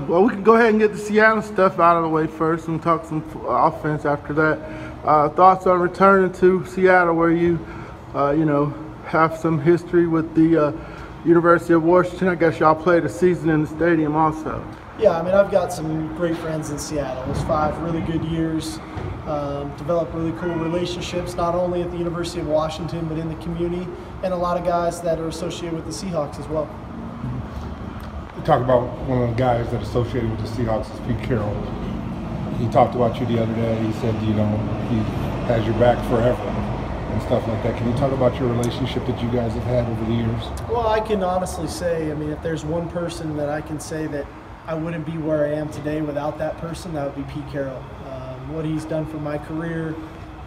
Well, we can go ahead and get the Seattle stuff out of the way first and talk some offense after that. Thoughts on returning to Seattle, where you have some history with the University of Washington. I guess y'all played a season in the stadium also. Yeah, I mean, I've got some great friends in Seattle. It was 5 really good years. Developed really cool relationships, not only at the University of Washington, but in the community, and a lot of guys that are associated with the Seahawks as well. You talk about one of the guys that associated with the Seahawks is Pete Carroll. He talked about you the other day. He said, he has your back forever and stuff like that. Can you talk about your relationship that you guys have had over the years? Well, I can honestly say, I mean, if there's one person that I can say that I wouldn't be where I am today without that person, that would be Pete Carroll. What he's done for my career,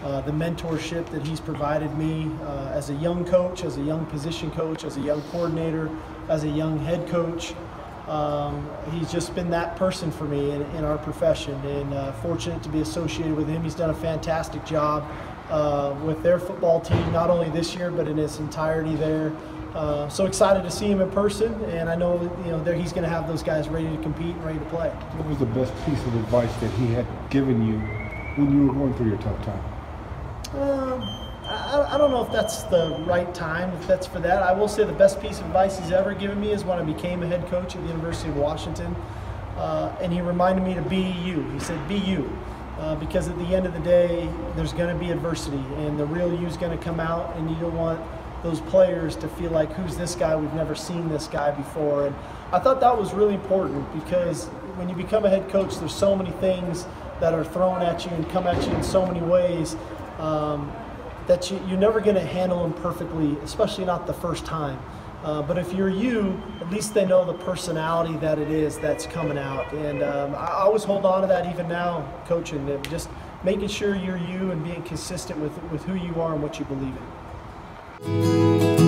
the mentorship that he's provided me as a young coach, as a young position coach, as a young coordinator, as a young head coach. He's just been that person for me in our profession, and fortunate to be associated with him. He's done a fantastic job with their football team, not only this year, but in its entirety there. So excited to see him in person, and I know he's going to have those guys ready to compete and ready to play. What was the best piece of advice that he had given you when you were going through your tough time? I don't know if that's the right time, if that's for that. I will say the best piece of advice he's ever given me is when I became a head coach at the University of Washington, and he reminded me to be you. He said, be you. Because at the end of the day, there's going to be adversity, and the real you is going to come out, and you don't want those players to feel like, who's this guy? We've never seen this guy before. And I thought that was really important, because when you become a head coach, there's so many things that are thrown at you and come at you in so many ways that you're never going to handle them perfectly, especially not the first time. But if you're you, at least they know the personality that it is that's coming out. And I always hold on to that even now, coaching, just making sure you're you and being consistent with who you are and what you believe in.